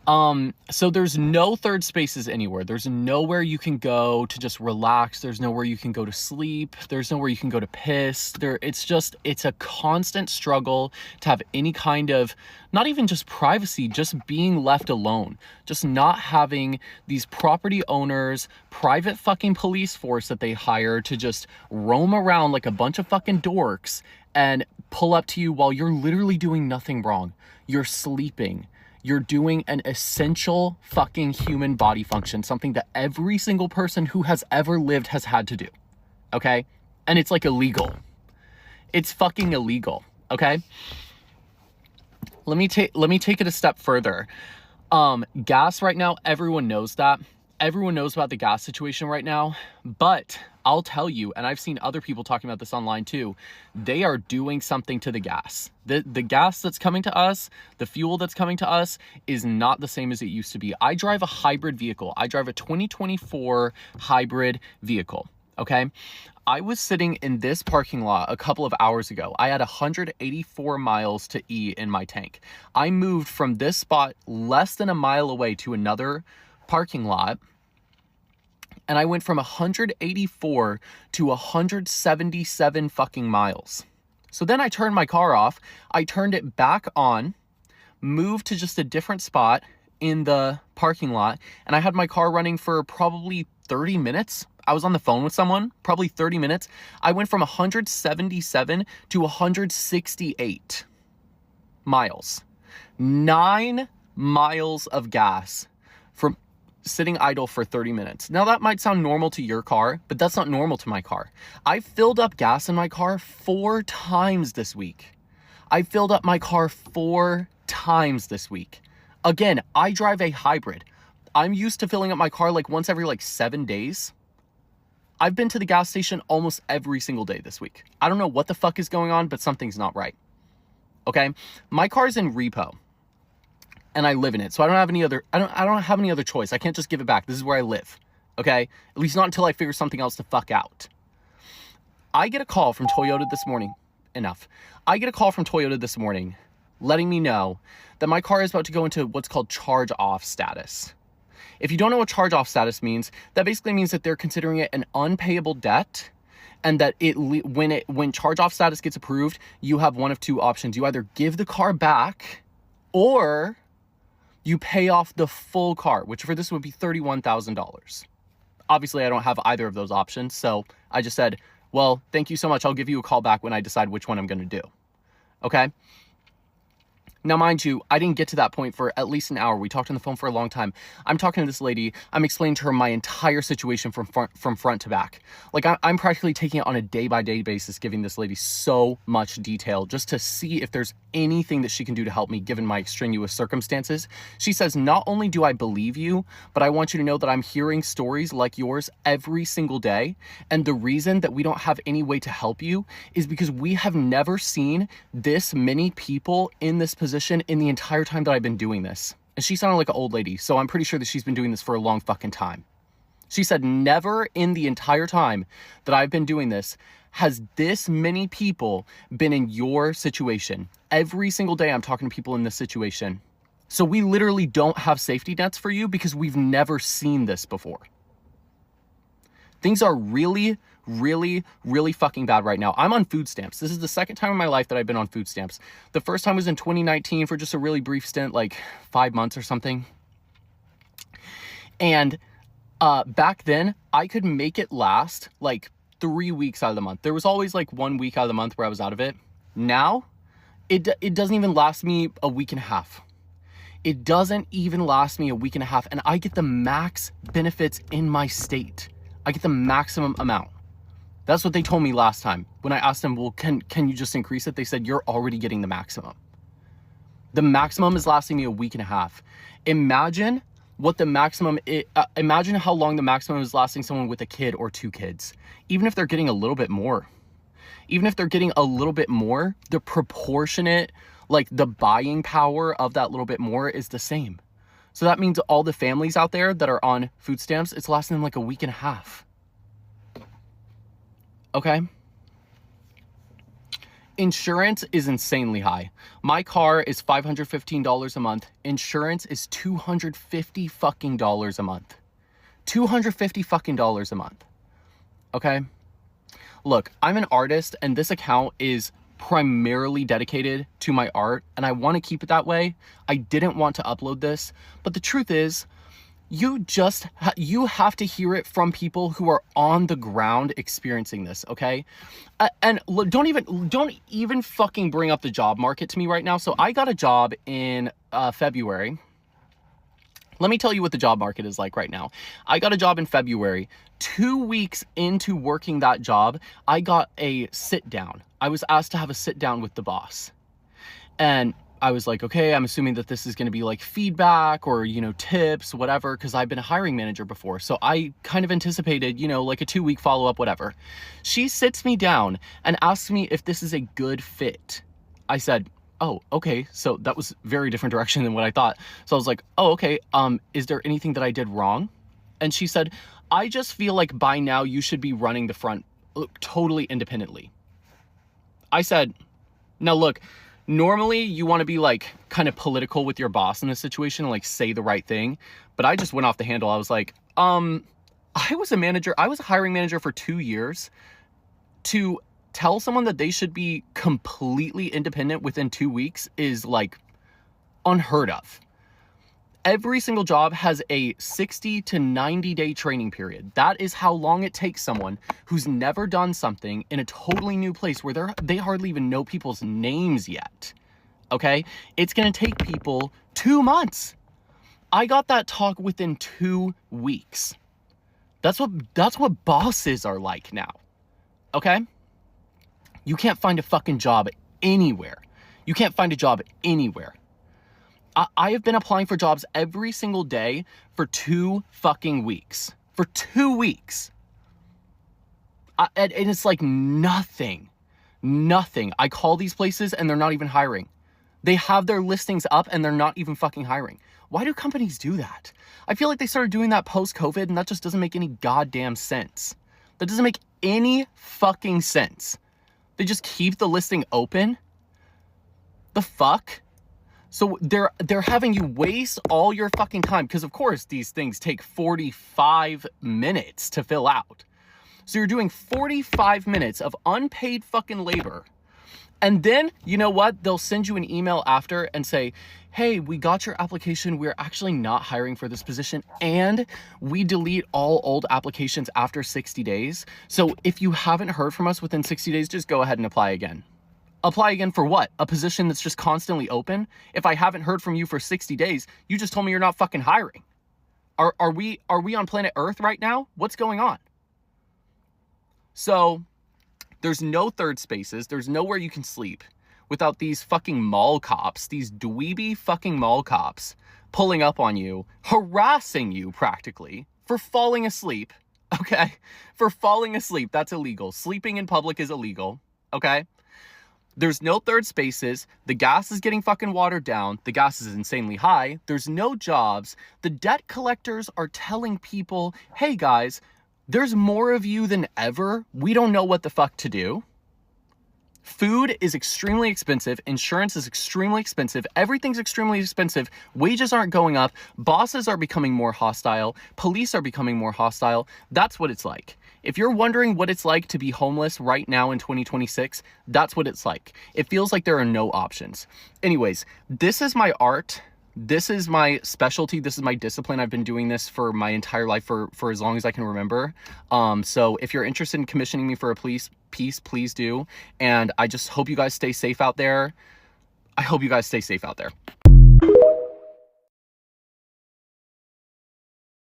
So there's no third spaces anywhere. There's nowhere you can go to just relax. There's nowhere you can go to sleep. There's nowhere you can go to piss. It's a constant struggle to have any kind of, not even just privacy, just being left alone. Just not having these property owners, private fucking police force that they hire to just roam around like a bunch of fucking dorks and pull up to you while you're literally doing nothing wrong. You're sleeping. You're doing an essential fucking human body function, something that every single person who has ever lived has had to do, okay? And it's like illegal. It's fucking illegal, okay? Let me take it a step further. Gas right now, everyone knows that. Everyone knows about the gas situation right now, but I'll tell you, and I've seen other people talking about this online too, they are doing something to the gas. The gas that's coming to us, the fuel that's coming to us is not the same as it used to be. I drive a hybrid vehicle. I drive a 2024 hybrid vehicle, okay? I was sitting in this parking lot a couple of hours ago. I had 184 miles to E in my tank. I moved from this spot less than a mile away to another parking lot, and I went from 184 to 177 fucking miles. So then I turned my car off, I turned it back on, moved to just a different spot in the parking lot, and I had my car running for probably 30 minutes. I was on the phone with someone, probably 30 minutes. I went from 177 to 168 miles. 9 miles of gas from sitting idle for 30 minutes. Now that might sound normal to your car, but that's not normal to my car. I filled up gas in my car 4 times this week. I filled up my car 4 times this week. Again, I drive a hybrid. I'm used to filling up my car like once every 7 days. I've been to the gas station almost every single day this week. I don't know what the fuck is going on, but something's not right. Okay? My car's in repo, and I live in it. So I don't have any other choice. I can't just give it back. This is where I live. Okay? At least not until I figure something else to fuck out. I get a call from Toyota this morning. Enough. I get a call from Toyota this morning letting me know that my car is about to go into what's called charge off status. If you don't know what charge off status means, that basically means that they're considering it an unpayable debt, and that when charge off status gets approved, you have one of two options. You either give the car back, or you pay off the full car, which for this would be $31,000. Obviously, I don't have either of those options, so I just said, well, thank you so much. I'll give you a call back when I decide which one I'm going to do. Okay? Now, mind you, I didn't get to that point for at least an hour. We talked on the phone for a long time. I'm talking to this lady. I'm explaining to her my entire situation from front to back. Like, I'm practically taking it on a day-by-day basis, giving this lady so much detail just to see if there's anything that she can do to help me given my extraneous circumstances. She says, not only do I believe you, but I want you to know that I'm hearing stories like yours every single day. And the reason that we don't have any way to help you is because we have never seen this many people in this position in the entire time that I've been doing this. And she sounded like an old lady, so I'm pretty sure that she's been doing this for a long fucking time. She said, never in the entire time that I've been doing this has this many people been in your situation. Every single day I'm talking to people in this situation. So we literally don't have safety nets for you because we've never seen this before. Things are really, really, really fucking bad right now. I'm on food stamps. This is the second time in my life that I've been on food stamps. The first time was in 2019 for just a really brief stint, like 5 months or something. And back then, I could make it last like 3 weeks out of the month. There was always like 1 week out of the month where I was out of it. Now, it doesn't even last me a week and a half. It doesn't even last me a week and a half. And I get the max benefits in my state. I get the maximum amount. That's what they told me last time. When I asked them, well, can you just increase it? They said, you're already getting the maximum. The maximum is lasting me a week and a half. Imagine what the maximum is. Imagine how long the maximum is lasting someone with a kid or 2 kids. Even if they're getting a little bit more. Even if they're getting a little bit more, the proportionate, like the buying power of that little bit more is the same. So that means all the families out there that are on food stamps, it's lasting them like a week and a half. Okay? Insurance is insanely high. My car is $515 a month. Insurance is $250 fucking dollars a month. $250 fucking dollars a month. Okay? Look, I'm an artist and this account is primarily dedicated to my art and I want to keep it that way. I didn't want to upload this, but the truth is, you have to hear it from people who are on the ground experiencing this, okay? And look, don't even fucking bring up the job market to me right now. So I got a job in February. Let me tell you what the job market is like right now. I got a job in February. 2 weeks into working that job, I got a sit down. I was asked to have a sit down with the boss. And I was like, okay, I'm assuming that this is going to be like feedback or, you know, tips, whatever, because I've been a hiring manager before. So I kind of anticipated, you know, like a 2-week follow-up, whatever. She sits me down and asks me if this is a good fit. I said, oh, okay. So that was very different direction than what I thought. So I was like, oh, okay. Is there anything that I did wrong? And she said, I just feel like by now you should be running the front totally independently. I said, now look, normally you want to be like kind of political with your boss in this situation and like say the right thing. But I just went off the handle. I was like, I was a hiring manager for 2 years. To tell someone that they should be completely independent within 2 weeks is like unheard of. Every single job has a 60 to 90 day training period. That is how long it takes someone who's never done something in a totally new place where they hardly even know people's names yet. Okay? It's going to take people 2 months. I got that talk within 2 weeks. That's what bosses are like now. Okay? You can't find a fucking job anywhere. You can't find a job anywhere. I have been applying for jobs every single day for 2 fucking weeks. For 2 weeks. And it's like nothing. Nothing. I call these places and they're not even hiring. They have their listings up and they're not even fucking hiring. Why do companies do that? I feel like they started doing that post-COVID and that just doesn't make any goddamn sense. That doesn't make any fucking sense. They just keep the listing open? The fuck? So they're having you waste all your fucking time because of course these things take 45 minutes to fill out. So you're doing 45 minutes of unpaid fucking labor. And then, you know what? They'll send you an email after and say, hey, we got your application. We're actually not hiring for this position. And we delete all old applications after 60 days. So if you haven't heard from us within 60 days, just go ahead and apply again. Apply again for what? A position that's just constantly open? If I haven't heard from you for 60 days, you just told me you're not fucking hiring. Are we on planet Earth right now? What's going on? So there's no third spaces. There's nowhere you can sleep without these fucking mall cops, these dweeby fucking mall cops pulling up on you, harassing you practically for falling asleep. Okay? For falling asleep, that's illegal. Sleeping in public is illegal. Okay? There's no third spaces. The gas is getting fucking watered down. The gas is insanely high. There's no jobs. The debt collectors are telling people, hey guys, there's more of you than ever. We don't know what the fuck to do. Food is extremely expensive. Insurance is extremely expensive. Everything's extremely expensive. Wages aren't going up. Bosses are becoming more hostile. Police are becoming more hostile. That's what it's like. If you're wondering what it's like to be homeless right now in 2026, that's what it's like. It feels like there are no options. Anyways, this is my art. This is my specialty. This is my discipline. I've been doing this for my entire life for as long as I can remember. So if you're interested in commissioning me for a piece, please do. And I just hope you guys stay safe out there. I hope you guys stay safe out there.